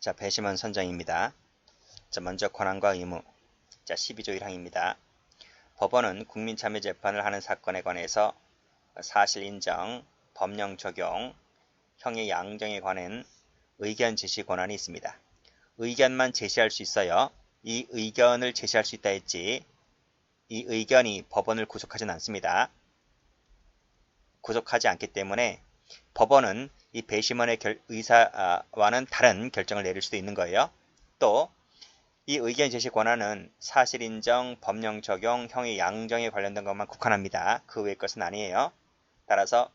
자, 배심원 선정입니다. 자, 먼저 권한과 의무. 자, 12조 1항입니다. 법원은 국민참여재판을 하는 사건에 관해서 사실 인정, 법령 적용, 형의 양정에 관한 의견 제시 권한이 있습니다. 의견만 제시할 수 있어요. 이 의견을 제시할 수 있다 했지, 이 의견이 법원을 구속하지는 않습니다. 구속하지 않기 때문에 법원은 이 배심원의 의사와는 다른 결정을 내릴 수도 있는 거예요. 또 이 의견 제시 권한은 사실 인정, 법령 적용, 형의 양정에 관련된 것만 국한합니다. 그 외의 것은 아니에요. 따라서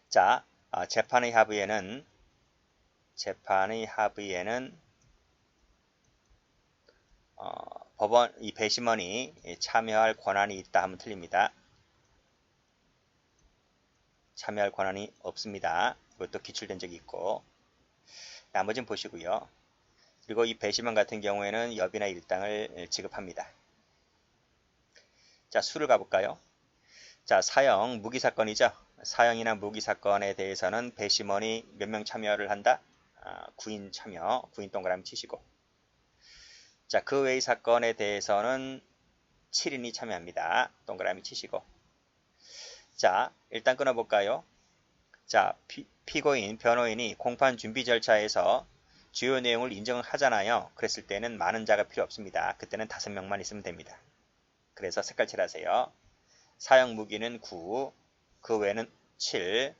자, 재판의 합의에는 법원 이 배심원이 참여할 권한이 있다 하면 틀립니다. 참여할 권한이 없습니다. 이것도 기출된 적이 있고, 나머지는 보시고요. 그리고 이 배심원 같은 경우에는 여비나 일당을 지급합니다. 자, 수를 가볼까요? 자, 사형, 무기사건이죠. 사형이나 무기사건에 대해서는 배심원이 몇 명 참여를 한다? 9인 참여, 9인 동그라미 치시고. 자, 그 외의 사건에 대해서는 7인이 참여합니다. 동그라미 치시고. 자, 일단 끊어볼까요? 자, 피고인, 변호인이 공판 준비 절차에서 주요 내용을 인정하잖아요. 그랬을 때는 많은 자가 필요 없습니다. 그때는 5명만 있으면 됩니다. 그래서 색깔 칠하세요. 사형 무기는 9, 그 외에는 7,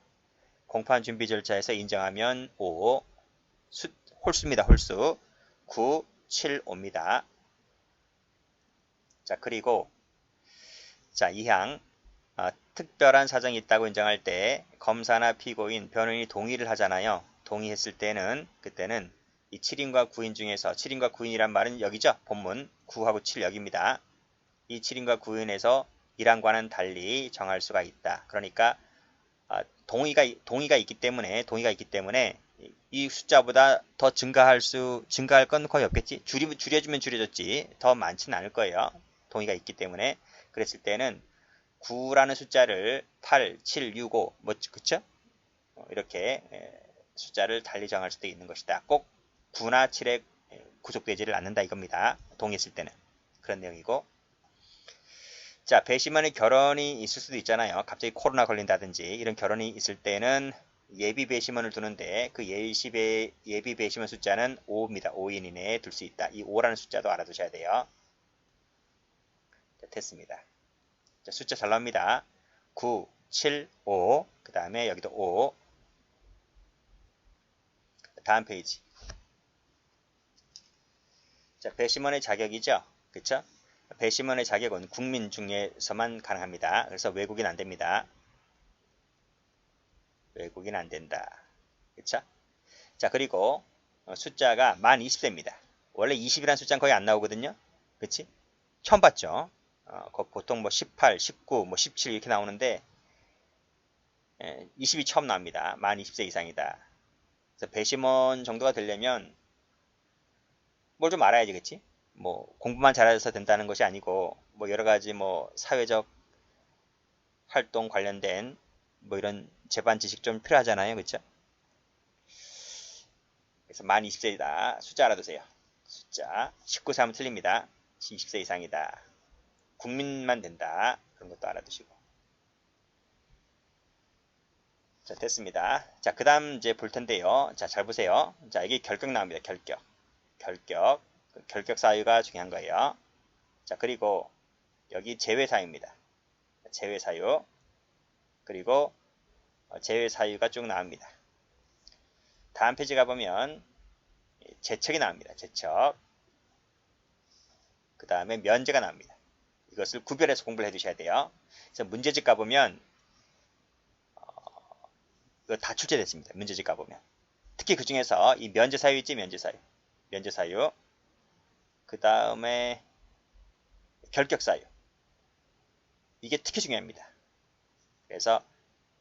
공판 준비 절차에서 인정하면 5, 홀수입니다. 홀수. 9, 7, 5입니다. 자, 그리고 자, 2항. 특별한 사정이 있다고 인정할 때 검사나 피고인, 변호인이 동의를 하잖아요. 동의했을 때는 그때는 이 7인과 9인 중에서 7인과 9인이란 말은 여기죠. 본문 9하고 7 여기입니다. 이 7인과 9인에서 1항과는 달리 정할 수가 있다. 그러니까 동의가 있기 때문에 이 숫자보다 더 증가할 건 거의 없겠지. 줄여주면 줄여졌지. 더 많지는 않을 거예요. 동의가 있기 때문에. 그랬을 때는 9라는 숫자를 8, 7, 6, 5, 그쵸? 이렇게 숫자를 달리 정할 수도 있는 것이다. 꼭 9나 7에 구속되지를 않는다 이겁니다. 동의했을 때는. 그런 내용이고. 자, 배심원의 결혼이 있을 수도 있잖아요. 갑자기 코로나 걸린다든지 이런 결혼이 있을 때는 예비 배심원을 두는데 그 예비 배심원 숫자는 5입니다. 5인 이내에 둘 수 있다. 이 5라는 숫자도 알아두셔야 돼요. 자, 됐습니다. 자, 숫자 잘 나옵니다. 9, 7, 5. 그 다음에 여기도 5. 다음 페이지. 자, 배심원의 자격이죠. 그쵸? 배심원의 자격은 국민 중에서만 가능합니다. 그래서 외국인 안 됩니다. 외국인 안 된다. 그쵸? 자, 그리고 숫자가 만 20세입니다. 원래 20이라는 숫자는 거의 안 나오거든요. 그치? 처음 봤죠? 보통 18, 19, 17 이렇게 나오는데 20이 처음 나옵니다. 만 20세 이상이다. 그래서 배심원 정도가 되려면 뭘 좀 알아야지, 그치? 공부만 잘해서 된다는 것이 아니고 여러 가지 사회적 활동 관련된 이런 재반 지식 좀 필요하잖아요, 그쵸? 그래서 만 20세이다. 숫자 알아두세요. 숫자 19세 하면 틀립니다. 20세 이상이다. 국민만 된다. 그런 것도 알아두시고. 자, 됐습니다. 자, 그 다음 이제 볼 텐데요. 자, 잘 보세요. 자, 이게 결격 나옵니다. 결격 사유가 중요한 거예요. 자, 그리고 여기 제외 사유입니다. 제외 사유. 그리고 제외 사유가 쭉 나옵니다. 다음 페이지 가보면 제척이 나옵니다. 제척. 그 다음에 면제가 나옵니다. 이것을 구별해서 공부를 해두셔야 돼요. 그래서 문제집 가보면 이거 다 출제됐습니다. 문제집 가보면. 특히 그 중에서 이 면제 사유 있지? 면제 사유. 그 다음에 결격 사유. 이게 특히 중요합니다. 그래서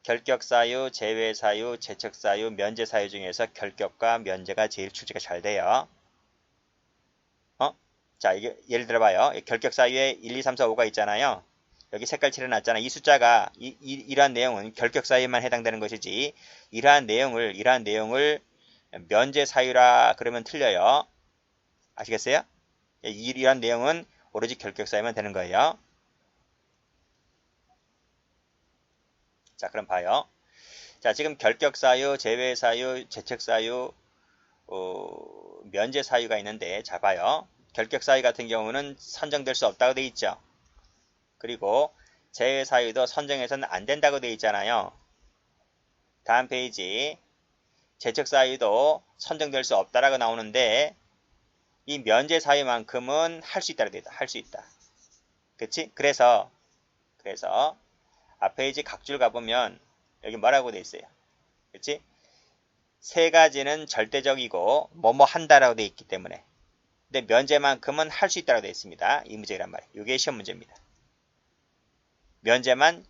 결격 사유, 제외 사유, 제척 사유, 면제 사유 중에서 결격과 면제가 제일 출제가 잘 돼요. 자, 이게 예를 들어봐요. 결격 사유에 1, 2, 3, 4, 5가 있잖아요. 여기 색깔 칠해놨잖아. 이 숫자가 이러한 내용은 결격 사유에만 해당되는 것이지 이러한 내용을 면제 사유라 그러면 틀려요. 아시겠어요? 이러한 내용은 오로지 결격 사유만 되는 거예요. 자, 그럼 봐요. 자, 지금 결격 사유, 제외 사유, 재책 사유, 면제 사유가 있는데, 자, 봐요. 결격 사유 같은 경우는 선정될 수 없다고 돼 있죠. 그리고 제외 사유도 선정해서는 안 된다고 돼 있잖아요. 다음 페이지. 재책 사유도 선정될 수 없다라고 나오는데 이 면제 사유만큼은 할 수 있다고 돼 있다. 할 수 있다. 그치? 그래서 앞 페이지 각줄 가보면 여기 뭐라고 돼 있어요. 그치? 세 가지는 절대적이고 뭐뭐 한다라고 돼 있기 때문에 근데 면제만큼은 할 수 있다고 돼 있습니다. 이 문제란 말이에요. 이게 시험 문제입니다. 면제만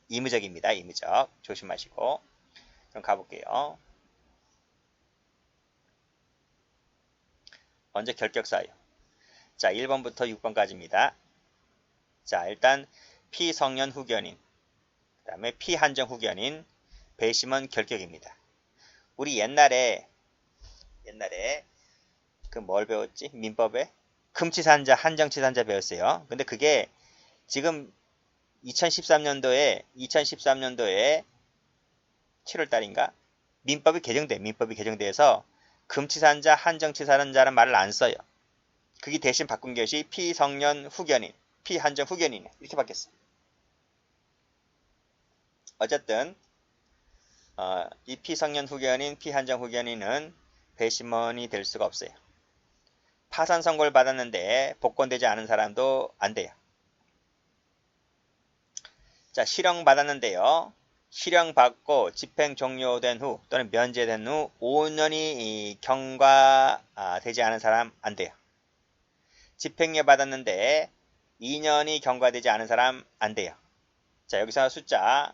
의무적입니다. 의무적. 조심하시고 그럼 가볼게요. 먼저 결격사유. 자, 1번부터 6번까지입니다. 자, 일단 피성년 후견인, 그 다음에 피한정 후견인, 배심원 결격입니다. 우리 옛날에 그 뭘 배웠지? 민법에 금치산자, 한정치산자 배웠어요. 근데 그게 지금 2013년도에 7월달인가 민법이 개정돼서 금치산자, 한정치산자라는 말을 안 써요. 그게 대신 바꾼 것이 피성년 후견인, 피한정 후견인 이렇게 바뀌었어요. 어쨌든 이 피성년 후견인, 피한정 후견인은 배심원이 될 수가 없어요. 파산 선고를 받았는데 복권되지 않은 사람도 안 돼요. 자, 실형 받았는데요. 실형 받고 집행 종료된 후 또는 면제된 후 5년이 경과되지 않은 사람 안 돼요. 집행유예 받았는데 2년이 경과되지 않은 사람 안 돼요. 자, 여기서 숫자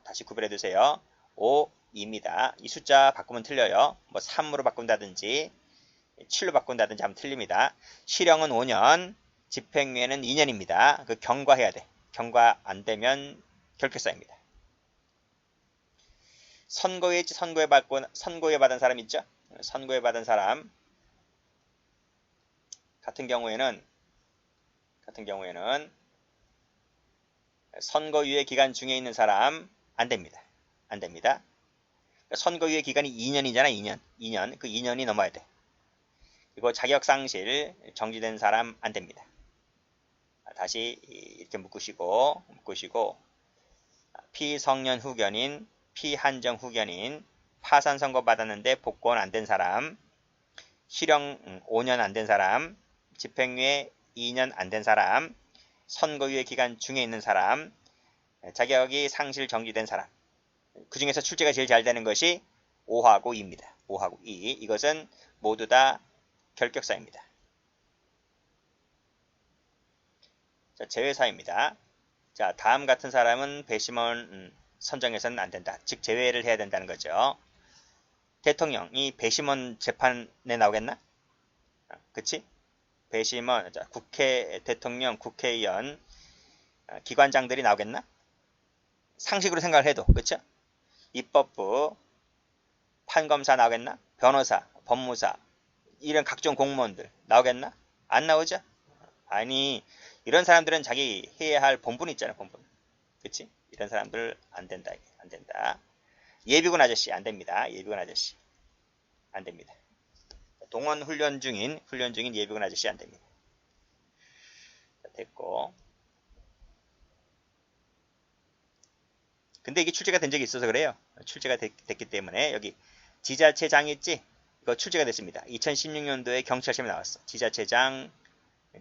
다시 구별해 두세요. 5, 2입니다. 이 숫자 바꾸면 틀려요. 뭐 3으로 바꾼다든지 7로 바꾼다든지 하면 틀립니다. 실형은 5년, 집행유예는 2년입니다. 그 경과해야 돼. 경과 안 되면 결격사입니다. 선고유예 받은 사람 있죠? 선고유예 받은 사람 같은 경우에는 선고유예 기간 중에 있는 사람 안 됩니다. 안 됩니다. 선고유예 기간이 2년이잖아. 2년. 그 2년이 넘어야 돼. 그리고 자격상실 정지된 사람 안 됩니다. 다시 이렇게 묶으시고 피성년 후견인, 피한정 후견인, 파산 선고 받았는데 복권 안 된 사람, 실형 5년 안 된 사람, 집행유예 2년 안 된 사람, 선고유예 기간 중에 있는 사람, 자격이 상실 정지된 사람. 그 중에서 출제가 제일 잘 되는 것이 5하고 2입니다. 5하고 2. 이것은 모두 다 결격사입니다. 자, 제외사입니다. 자, 다음 같은 사람은 배심원 선정해서는 안 된다. 즉 제외를 해야 된다는 거죠. 대통령이 배심원 재판에 나오겠나? 그치? 배심원, 자, 국회, 대통령, 국회의원, 기관장들이 나오겠나? 상식으로 생각을 해도, 그쵸? 입법부, 판검사 나오겠나? 변호사, 법무사, 이런 각종 공무원들 나오겠나? 안 나오죠? 아니, 이런 사람들은 자기 해야 할 본분 있잖아, 본분. 그치? 이런 사람들 안 된다, 안 된다. 예비군 아저씨 안 됩니다. 예비군 아저씨 안 됩니다. 동원 훈련 중인 예비군 아저씨 안 됩니다. 자, 됐고. 근데 이게 출제가 된 적이 있어서 그래요. 출제가 됐기 때문에 여기 지자체장 있지? 이거 출제가 됐습니다. 2016년도에 경찰시험에 나왔어. 지자체장,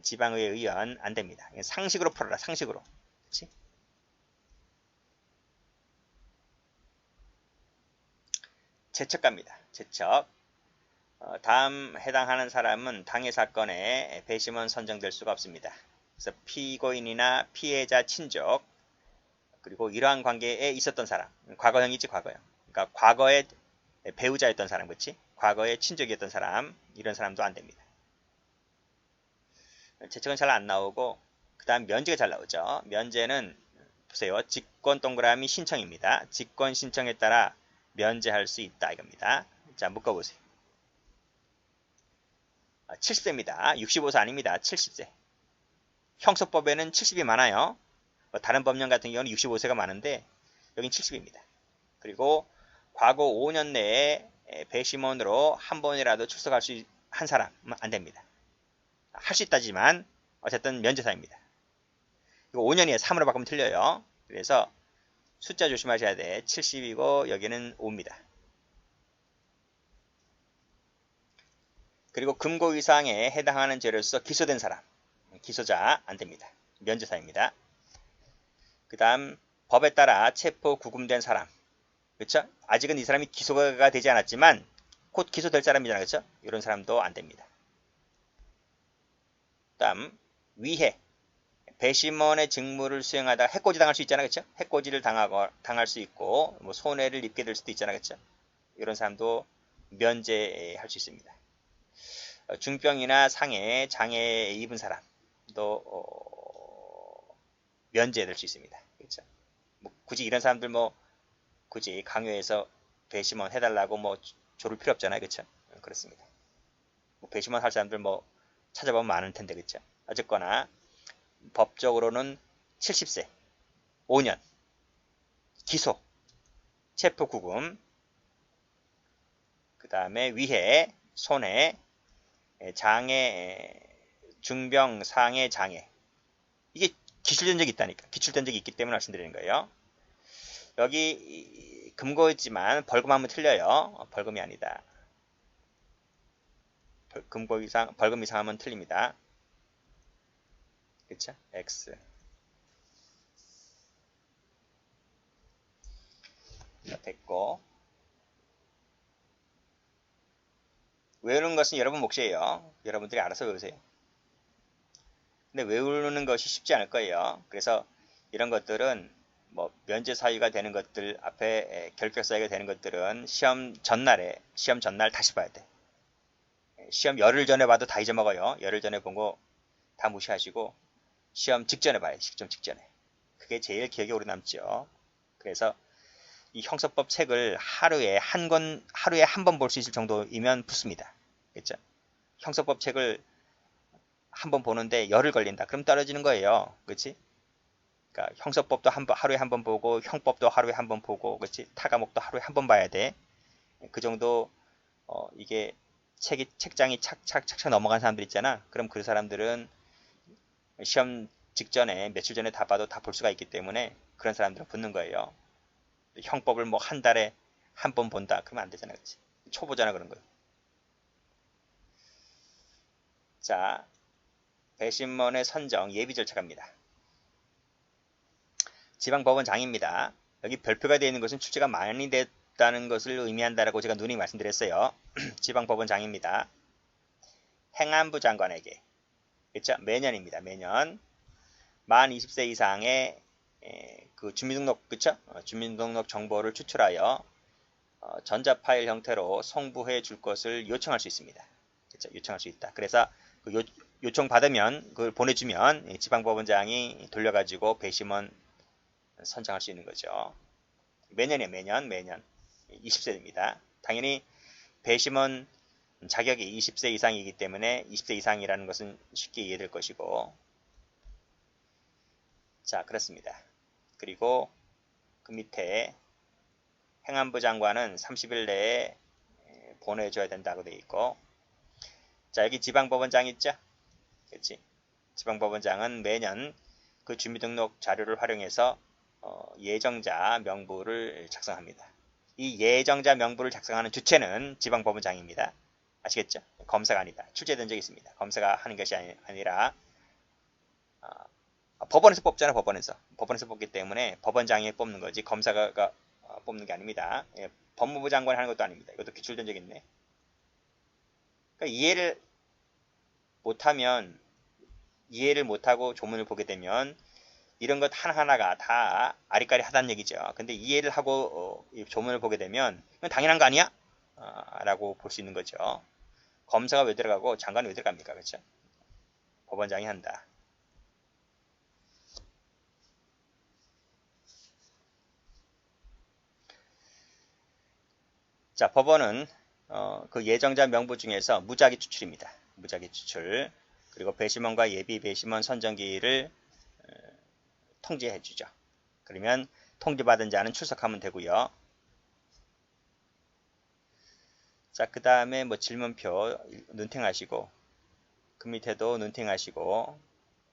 지방의회 의원 안 됩니다. 상식으로 풀어라. 상식으로. 그치? 제척갑니다. 제척. 다음 해당하는 사람은 당해 사건에 배심원 선정될 수가 없습니다. 그래서 피고인이나 피해자 친족 그리고 이러한 관계에 있었던 사람, 과거형이지 과거형. 그러니까 과거에 배우자였던 사람, 그렇지? 과거에 친족이었던 사람, 이런 사람도 안 됩니다. 제척은 잘 안 나오고 그 다음 면제가 잘 나오죠. 면제는 보세요. 직권 동그라미 신청입니다. 직권 신청에 따라 면제할 수 있다 이겁니다. 자, 묶어보세요. 70세입니다. 65세 아닙니다. 70세. 형소법에는 70이 많아요. 다른 법령 같은 경우는 65세가 많은데 여긴 70입니다. 그리고 과거 5년 내에 배심원으로 한 번이라도 출석할 수 한 사람은 안 됩니다. 할 수 있다지만 어쨌든 면제사입니다. 이거 5년이에요. 3으로 바꾸면 틀려요. 그래서 숫자 조심하셔야 돼. 70이고 여기는 5입니다. 그리고 금고 이상에 해당하는 죄로서 기소된 사람, 기소자 안 됩니다. 면제사입니다. 그 다음 법에 따라 체포 구금된 사람, 그렇죠? 아직은 이 사람이 기소가 되지 않았지만 곧 기소될 사람이잖아요, 그렇죠? 이런 사람도 안 됩니다. 그 다음 위해, 배심원의 직무를 수행하다가 해코지 당할 수 있잖아요, 그렇죠? 해코지를 당할 수 있고 뭐 손해를 입게 될 수도 있잖아요, 그렇죠? 이런 사람도 면제할 수 있습니다. 중병이나 상해, 장애 입은 사람도 면제될 수 있습니다. 그렇죠? 뭐 굳이 이런 사람들 뭐 굳이 강요해서 배심원 해달라고 뭐 조를 필요 없잖아요, 그렇죠? 그렇습니다. 뭐 배심원 할 사람들 뭐 찾아보면 많을 텐데, 그렇죠? 어쨌거나 법적으로는 70세, 5년, 기소, 체포 구금, 그 다음에 위해, 손해, 장애, 중병, 상해, 장애. 이게 기출된 적이 있다니까. 기출된 적이 있기 때문에 말씀드리는 거예요. 여기 금고였지만 벌금하면 틀려요. 벌금이 아니다. 금고 이상, 벌금 이상 하면 틀립니다. 그쵸? X. 됐고. 외우는 것은 여러분 몫이에요. 여러분들이 알아서 외우세요. 근데 외우는 것이 쉽지 않을 거예요. 그래서 이런 것들은 뭐 면제 사유가 되는 것들, 앞에 결격 사유가 되는 것들은 시험 전날 다시 봐야 돼. 시험 열흘 전에 봐도 다 잊어먹어요. 열흘 전에 본 거 다 무시하시고 시험 직전에 봐요. 시험 직전에. 그게 제일 기억에 오래 남죠. 그래서 이 형사법 책을 하루에 한 번 볼 수 있을 정도이면 붙습니다. 그렇죠? 형사법 책을 한 번 보는데 열흘 걸린다. 그럼 떨어지는 거예요. 그렇지? 그러니까 형사법도 하루에 한 번 보고 형법도 하루에 한 번 보고 그렇지? 타과목도 하루에 한 번 봐야 돼. 그 정도 이게 책장이 착착착착 넘어간 사람들 있잖아. 그럼 그 사람들은 시험 직전에 며칠 전에 다 봐도 다 볼 수가 있기 때문에 그런 사람들은 붙는 거예요. 형법을 뭐 한 달에 한 번 본다. 그러면 안 되잖아. 그렇지? 초보잖아 그런 거. 자, 배심원의 선정 예비 절차갑니다. 지방법원장입니다. 여기 별표가 되어 있는 것은 출제가 많이 됐다는 것을 의미한다라고 제가 누누이 말씀드렸어요. 지방법원장입니다. 행안부 장관에게 그렇죠? 매년입니다. 매년 만 20세 이상의 그 주민등록 그렇죠? 주민등록 정보를 추출하여 전자 파일 형태로 송부해 줄 것을 요청할 수 있습니다. 그렇죠? 요청할 수 있다. 그래서 그 요청 받으면 그걸 보내주면 지방법원장이 돌려가지고 배심원 선정할 수 있는 거죠. 매년이에요. 매년 20세입니다. 당연히 배심원 자격이 20세 이상이기 때문에 20세 이상이라는 것은 쉽게 이해될 것이고 자 그렇습니다. 그리고 그 밑에 행안부 장관은 30일 내에 보내줘야 된다고 되어 있고 자 여기 지방법원장 있죠? 그렇지? 지방법원장은 매년 그 주민등록 자료를 활용해서 예정자 명부를 작성합니다. 이 예정자 명부를 작성하는 주체는 지방법원장입니다. 아시겠죠? 검사가 아니다. 출제된 적이 있습니다. 검사가 하는 것이 아니라 법원에서 뽑잖아. 법원에서 뽑기 때문에 법원장이 뽑는 거지 검사가 뽑는 게 아닙니다. 예, 법무부 장관이 하는 것도 아닙니다. 이것도 기출된 적이 있네. 그러니까 이해를 못하고 조문을 보게 되면 이런 것 하나하나가 다 아리까리하다는 얘기죠. 근데 이해를 하고 조문을 보게 되면 이건 당연한 거 아니야? 라고 볼 수 있는 거죠. 검사가 왜 들어가고 장관은 왜 들어갑니까? 그렇죠? 법원장이 한다. 자, 법원은 그 예정자 명부 중에서 무작위 추출입니다. 무작위 추출. 그리고 배심원과 예비 배심원 선정기일을 통지해 주죠. 그러면 통지받은 자는 출석하면 되고요. 자, 그 다음에 뭐 질문표 눈팅하시고, 그 밑에도 눈팅하시고,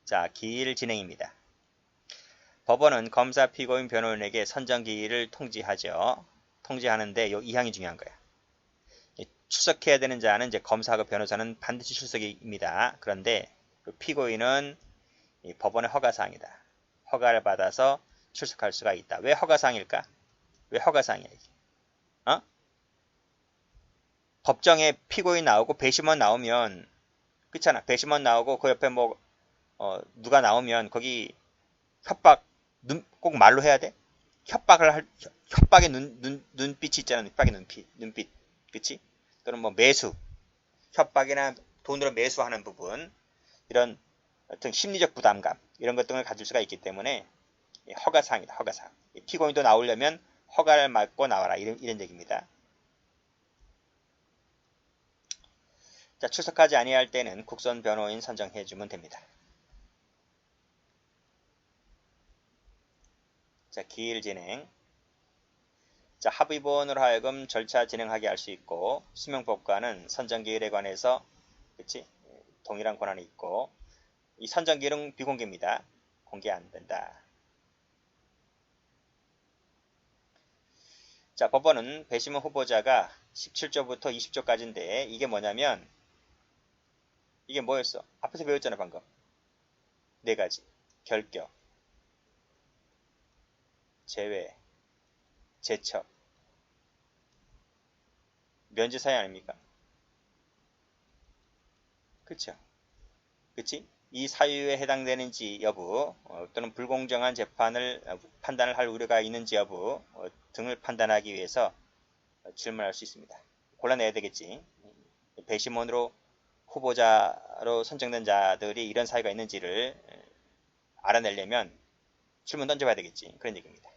자, 기일 진행입니다. 법원은 검사, 피고인, 변호인에게 선정기일을 통지하죠. 통지하는데 이 항이 중요한 거야. 출석해야 되는 자는 이제 검사하고 변호사는 반드시 출석입니다. 그런데 피고인은 법원의 허가사항이다. 허가를 받아서 출석할 수가 있다. 왜 허가사항일까? 왜 허가사항이야 이게? 어? 법정에 피고인 나오고 배심원 나오면 그렇잖아. 배심원 나오고 그 옆에 뭐 누가 나오면 거기 협박 꼭 말로 해야 돼? 협박의 눈빛이 있잖아. 협박의 눈빛. 그치? 또는 뭐 매수. 협박이나 돈으로 매수하는 부분. 이런 어떤 심리적 부담감. 이런 것 등을 가질 수가 있기 때문에 허가사항이다. 허가사항. 피고인도 나오려면 허가를 받고 나와라. 이런 얘기입니다. 자, 출석하지 아니할 때는 국선 변호인 선정해 주면 됩니다. 자, 기일 진행. 자, 합의본으로 하여금 절차 진행하게 할 수 있고 수명법관은 선정기일에 관해서 그치? 동일한 권한이 있고 이 선정기일은 비공개입니다. 공개 안 된다. 자, 법원은 배심원 후보자가 17조부터 20조까지인데 이게 뭐냐면 이게 뭐였어? 앞에서 배웠잖아 방금. 네 가지. 결격, 제외, 제척, 면제사유 아닙니까? 그쵸? 그치? 이 사유에 해당되는지 여부 또는 불공정한 재판을 판단을 할 우려가 있는지 여부 등을 판단하기 위해서 질문할 수 있습니다. 골라내야 되겠지. 배심원으로 후보자로 선정된 자들이 이런 사유가 있는지를 알아내려면 질문 던져봐야 되겠지. 그런 얘기입니다.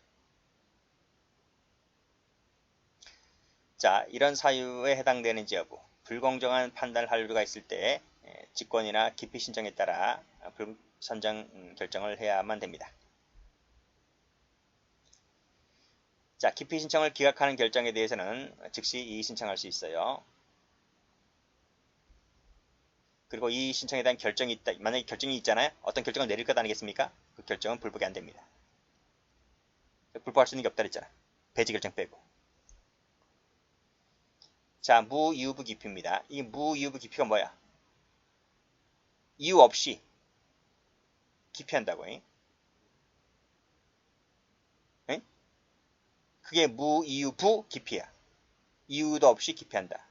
자, 이런 사유에 해당되는지 여부, 불공정한 판단을 할 우려가 있을 때 직권이나 기피 신청에 따라 선정 결정을 해야만 됩니다. 자, 기피 신청을 기각하는 결정에 대해서는 즉시 이의 신청할 수 있어요. 그리고 이 신청에 대한 결정이 있다. 만약에 결정이 있잖아요. 어떤 결정을 내릴 것 아니겠습니까? 그 결정은 불복이 안 됩니다. 불복할 수 있는 게 없다 그랬잖아. 배지 결정 빼고. 자, 무이유부 기피입니다. 이 무이유부 기피가 뭐야? 이유 없이 기피한다고. 잉? 그게 무이유부 기피야. 이유도 없이 기피한다.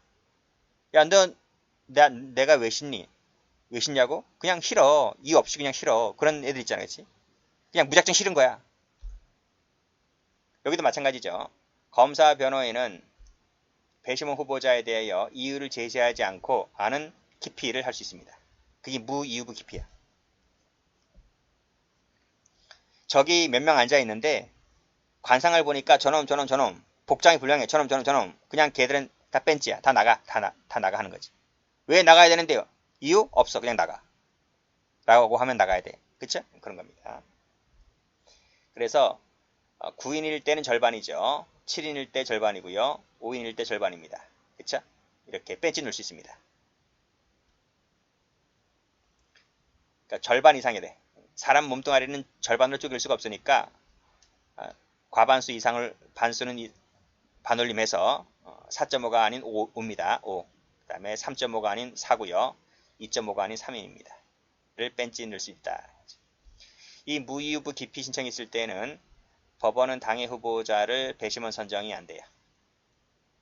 야, 내가 왜 싫니? 왜 싫냐고? 그냥 싫어. 이유 없이 그냥 싫어. 그런 애들 있잖아, 그치? 그냥 무작정 싫은 거야. 여기도 마찬가지죠. 검사 변호인은 배심원 후보자에 대하여 이유를 제시하지 않고 아는 기피를 할 수 있습니다. 그게 무이유부 기피야. 저기 몇 명 앉아 있는데 관상을 보니까 저놈 복장이 불량해. 저놈 그냥 걔들은 다 뺀지야. 다 나가. 다 나가 하는 거지. 왜 나가야 되는데요? 이유? 없어. 그냥 나가. 라고 하면 나가야 돼. 그쵸? 그런 겁니다. 그래서 9인일 때는 절반이죠. 7인일 때 절반이고요. 5인일 때 절반입니다. 그쵸? 이렇게 뺀지 넣을 수 있습니다. 그러니까 절반 이상이 돼. 사람 몸뚱아리는 절반으로 쪼갤 수가 없으니까 과반수 이상을 반수는 반올림해서 4.5가 아닌 5입니다. 5. 그 다음에 3.5가 아닌 4고요. 2.5가 아닌 3입니다. 를 뺀지 넣을 수 있다. 이 무이유부 기피 신청이 있을 때는 법원은 당의 후보자를 배심원 선정이 안 돼요.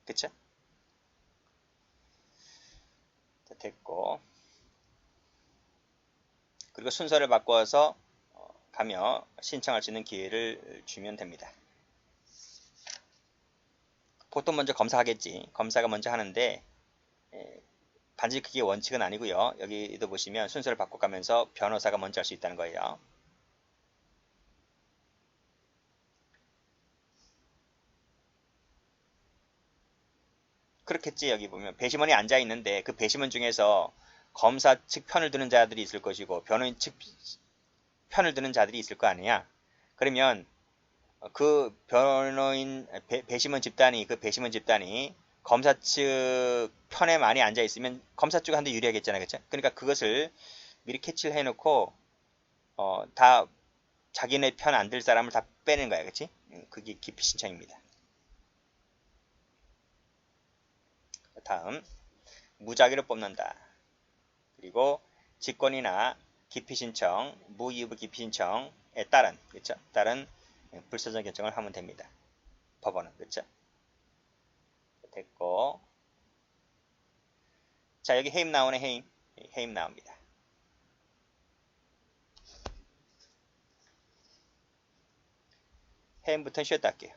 그쵸? 됐고. 그리고 순서를 바꿔서 가며 신청할 수 있는 기회를 주면 됩니다. 보통 먼저 검사하겠지. 검사가 먼저 하는데 반드시 그게 원칙은 아니고요. 여기도 보시면 순서를 바꿔가면서 변호사가 먼저 할 수 있다는 거예요. 그렇겠지. 여기 보면 배심원이 앉아 있는데 그 배심원 중에서 검사 측 편을 드는 자들이 있을 것이고 변호인 측 편을 드는 자들이 있을 거 아니야. 그러면 그 변호인 배심원 집단이 그 배심원 집단이 검사 측 편에 많이 앉아 있으면 검사 쪽한테 유리하겠잖아, 그렇죠? 그러니까 그것을 미리 캐치를 해놓고 다 자기네 편 안 들 사람을 다 빼는 거야, 그렇지? 그게 기피 신청입니다. 다음 무작위로 뽑는다. 그리고 직권이나 기피 신청, 무이의무 기피 신청에 따른 그렇죠? 따른 불소정 결정을 하면 됩니다. 법원은 그렇죠? 됐고, 자 여기 해임 나오네. 해임 나옵니다. 해임부터 쉬었다 할게요.